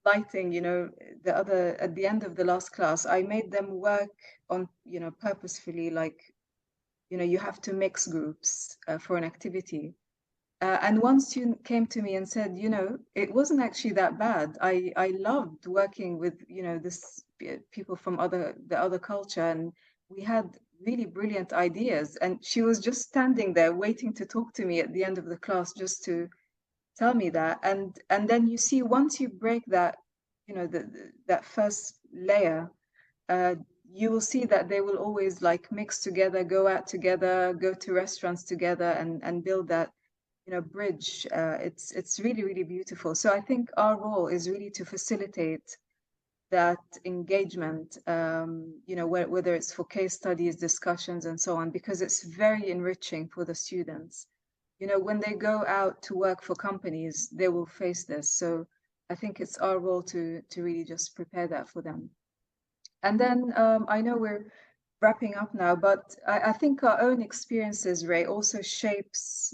lighting, at the end of the last class, I made them work on, purposefully, like, you have to mix groups for an activity. And one student came to me and said, it wasn't actually that bad. I loved working with, this people from the other culture, and we had really brilliant ideas. And she was just standing there waiting to talk to me at the end of the class, just to tell me that. And then you see, once you break that, that first layer, you will see that they will always like mix together, go out together, go to restaurants together, and build that, bridge. It's really, really beautiful. So I think our role is really to facilitate that engagement, whether it's for case studies, discussions, and so on, because it's very enriching for the students. When they go out to work for companies, they will face this. So I think it's our role to really just prepare that for them. And then I know we're wrapping up now, but I think our own experiences, Ray, also shapes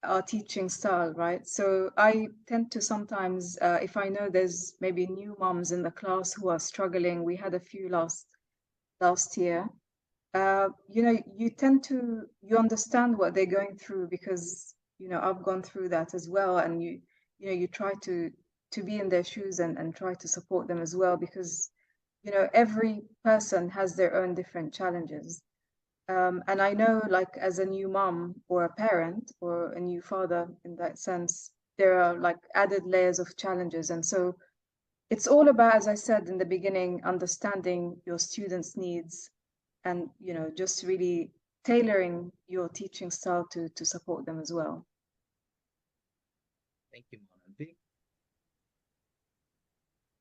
our teaching style, right? So I tend to sometimes, if I know there's maybe new moms in the class who are struggling, we had a few last year, you tend to, you understand what they're going through, because, I've gone through that as well. And you try to be in their shoes and try to support them as well, because, every person has their own different challenges. And I know, like, as a new mom or a parent or a new father in that sense, there are like added layers of challenges. And so it's all about, as I said in the beginning, understanding your students' needs and, you know, just really tailoring your teaching style to support them as well. Thank you, Mona.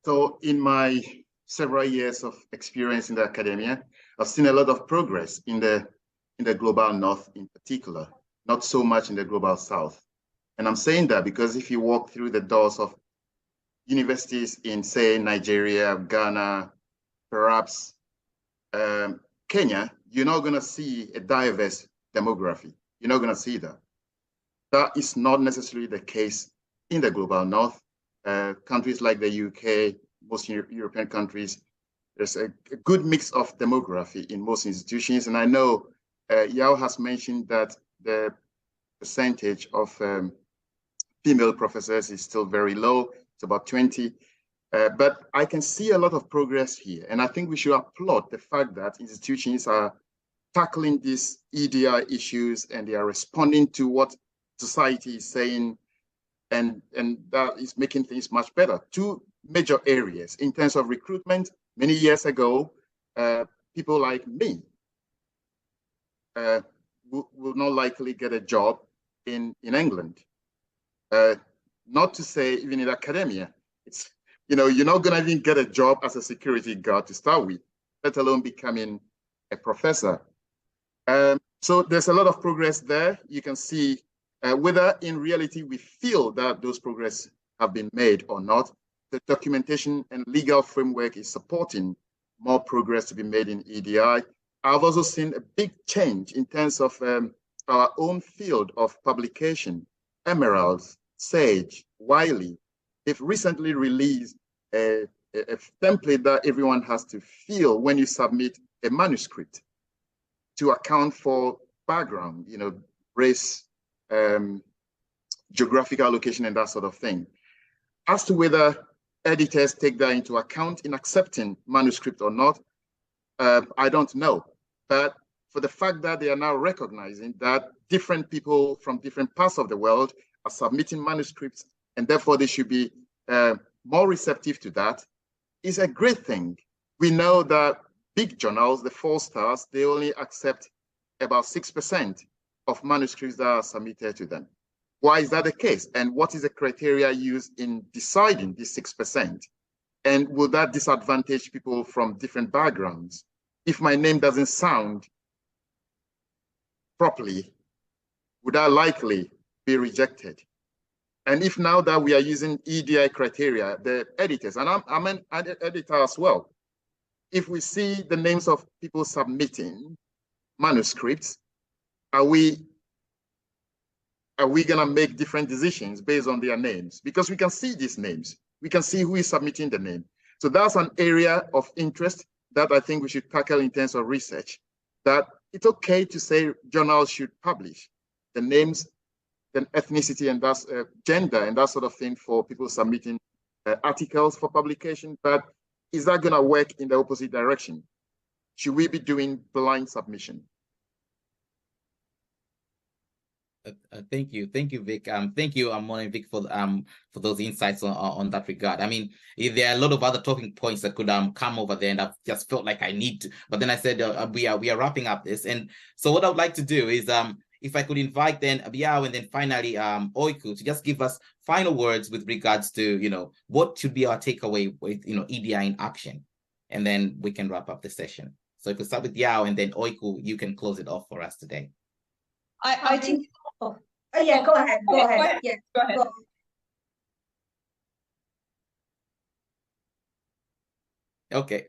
So in my several years of experience in the academia, I've seen a lot of progress in the global north in particular, not so much in the global south. And I'm saying that because if you walk through the doors of universities in, say, Nigeria, Ghana, perhaps Kenya, you're not going to see a diverse demography. You're not going to see that. That is not necessarily the case in the global north. Countries like the UK, most European countries, there's a good mix of demography in most institutions. And I know Yao has mentioned that the percentage of female professors is still very low. It's about 20. But I can see a lot of progress here. And I think we should applaud the fact that institutions are tackling these EDI issues and they are responding to what society is saying. And that is making things much better. Two major areas in terms of recruitment. Many years ago, people like me will not likely get a job in England. Not to say even in academia, it's, you know, you're not going to even get a job as a security guard to start with, let alone becoming a professor. So there's a lot of progress there. You can see whether in reality we feel that those progress have been made or not. The documentation and legal framework is supporting more progress to be made in EDI. I've also seen a big change in terms of our own field of publication. Emeralds, Sage, Wiley, they've recently released a template that everyone has to fill when you submit a manuscript to account for background, you know, race, geographical location, and that sort of thing. As to whether editors take that into account in accepting manuscript or not, I don't know. But for the fact that they are now recognizing that different people from different parts of the world are submitting manuscripts, and therefore they should be more receptive to that, is a great thing. We know that big journals, the 4 stars, they only accept about 6% of manuscripts that are submitted to them. Why is that the case? And what is the criteria used in deciding this 6%? And will that disadvantage people from different backgrounds? If my name doesn't sound properly, would I likely be rejected? And if now that we are using EDI criteria, the editors, and I'm an editor as well, if we see the names of people submitting manuscripts, are we gonna make different decisions based on their names? Because we can see these names. We can see who is submitting the name. So that's an area of interest that I think we should tackle in terms of research, that it's okay to say journals should publish the names, then ethnicity, and that's gender and that sort of thing for people submitting articles for publication. But is that going to work in the opposite direction? Should we be doing blind submission? Thank you, Vic. Thank you, Mona and Vic, for those insights on that regard. I mean, there are a lot of other talking points that could come over there, and I've just felt like I need to. But then I said we are wrapping up this, and so what I would like to do is if I could invite then Yao and then finally Öykü to just give us final words with regards to, you know, what should be our takeaway with, you know, EDI in action, and then we can wrap up the session. So if we start with Yao and then Öykü, you can close it off for us today. I think. Oh, yeah, go ahead. Go ahead. Yeah, go ahead. Okay.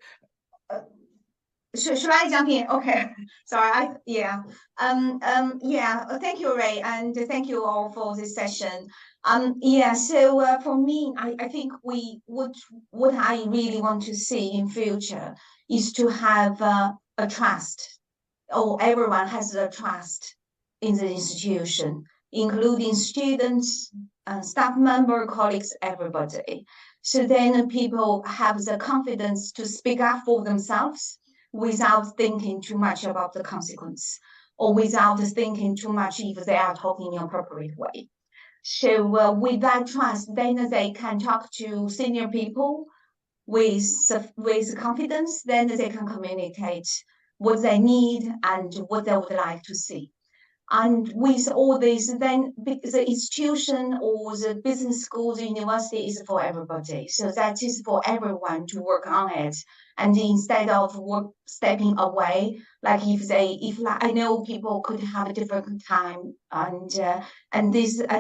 Should I jump in? Okay. Sorry. Yeah. Thank you, Ray, and thank you all for this session. So for me, I think what I really want to see in future is to have a trust, or everyone has a trust in the institution, including students, staff member, colleagues, everybody. So then people have the confidence to speak up for themselves without thinking too much about the consequence, or without thinking too much if they are talking in an appropriate way. So with that trust, then they can talk to senior people with confidence. Then they can communicate what they need and what they would like to see. And with all this, then the institution or the business school, the university is for everybody. So that is for everyone to work on it. And instead of stepping away, like I know people could have a different time and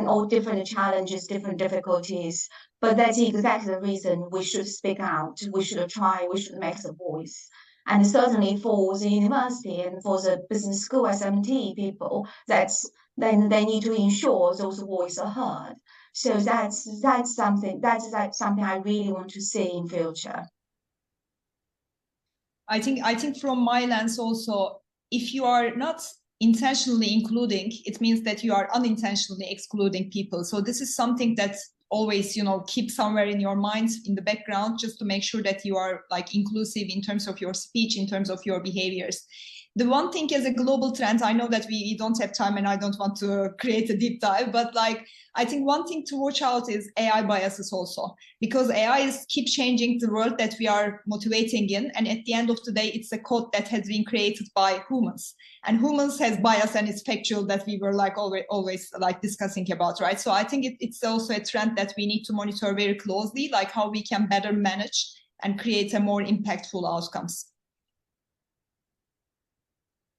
all different challenges, different difficulties. But that's exactly the reason we should speak out. We should try. We should make the voice. And certainly for the university and for the business school SMT people, then they need to ensure those voices are heard. So that's something I really want to see in future. I think from my lens also, if you are not intentionally including, it means that you are unintentionally excluding people. So this is something that always, keep somewhere in your mind, in the background, just to make sure that you are like inclusive in terms of your speech, in terms of your behaviors. The one thing as a global trend, I know that we don't have time and I don't want to create a deep dive, but I think one thing to watch out is AI biases also, because AI keep changing the world that we are motivating in. And at the end of the day, it's a code that has been created by humans, and humans has bias, and it's factual that we were always discussing about, right? So I think it's also a trend that we need to monitor very closely, like how we can better manage and create a more impactful outcomes.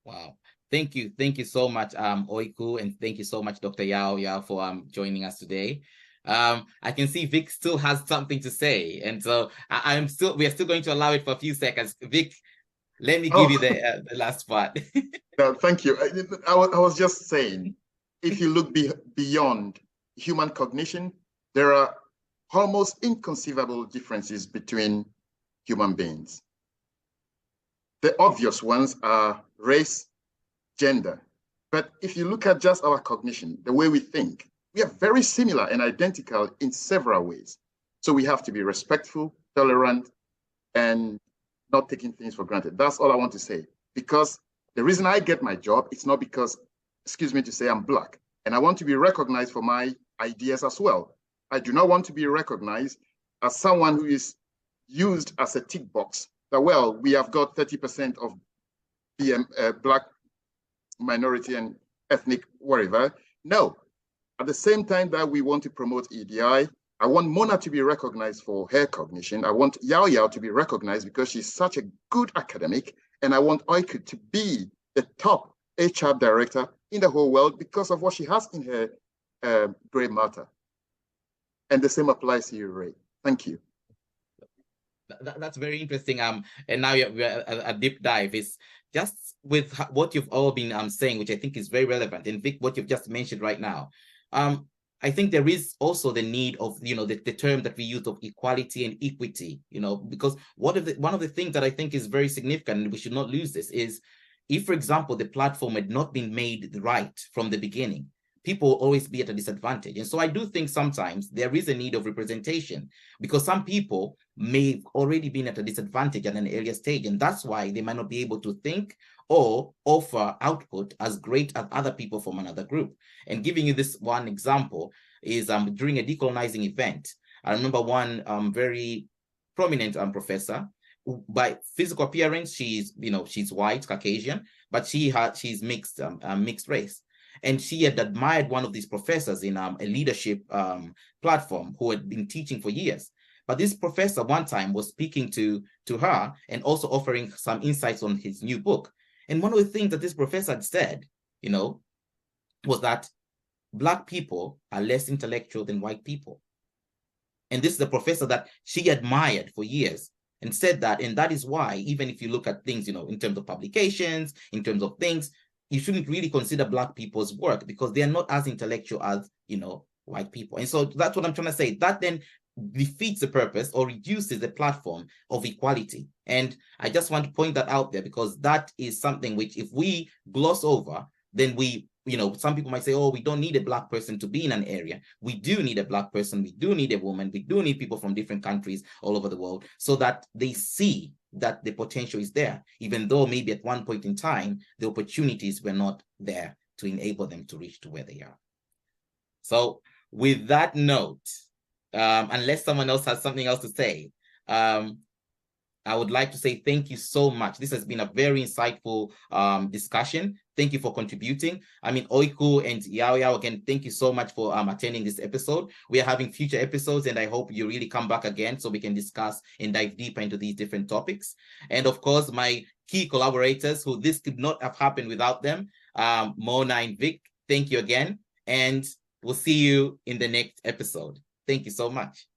Wow. Thank you. Thank you so much, Öykü, and thank you so much, Dr. Yao Yao, for joining us today. I can see Vic still has something to say, and so we are still going to allow it for a few seconds. Vic, let me give you the last part. No, thank you. I was just saying, if you look beyond human cognition, there are almost inconceivable differences between human beings. The obvious ones are race, gender. But if you look at just our cognition, the way we think, we are very similar and identical in several ways. So we have to be respectful, tolerant, and not taking things for granted. That's all I want to say. Because the reason I get my job, it's not because, excuse me to say, I'm Black. And I want to be recognized for my ideas as well. I do not want to be recognized as someone who is used as a tick box. That, well, we have got 30% of Black minority and ethnic whatever. No. At the same time that we want to promote EDI, I want Mona to be recognized for her cognition. I want Yao Yao to be recognized because she's such a good academic. And I want Öykü to be the top HR director in the whole world because of what she has in her gray matter. And the same applies to you, Ray. Thank you. That's very interesting. And now we're a deep dive is just with what you've all been saying, which I think is very relevant. And Vic, what you've just mentioned right now, I think there is also the need of, the term that we use of equality and equity, because one of the things that I think is very significant, and we should not lose this, is if, for example, the platform had not been made right from the beginning, people will always be at a disadvantage. And so I do think sometimes there is a need of representation because some people may already been at a disadvantage at an earlier stage, and that's why they might not be able to think or offer output as great as other people from another group. And giving you this one example is during a decolonizing event, I remember one very prominent professor who, by physical appearance, she's white, Caucasian, but she's mixed race. And she had admired one of these professors in a leadership platform who had been teaching for years. But this professor one time was speaking to her and also offering some insights on his new book. And one of the things that this professor had said, was that Black people are less intellectual than white people. And this is a professor that she admired for years and said that, and that is why, even if you look at things, in terms of publications, in terms of things, you shouldn't really consider Black people's work because they are not as intellectual as, white people. And so that's what I'm trying to say. That then defeats the purpose or reduces the platform of equality. And I just want to point that out there because that is something which if we gloss over, then we, some people might say, oh, we don't need a Black person to be in an area. We do need a Black person. We do need a woman. We do need people from different countries all over the world so that they see that the potential is there, even though maybe at one point in time, the opportunities were not there to enable them to reach to where they are. So with that note, unless someone else has something else to say, I would like to say thank you so much. This has been a very insightful discussion. Thank you for contributing. I mean, Öykü and Yao Yao, again, thank you so much for attending this episode. We are having future episodes, and I hope you really come back again so we can discuss and dive deeper into these different topics. And of course, my key collaborators, who this could not have happened without them, Mona and Vic, thank you again. And we'll see you in the next episode. Thank you so much.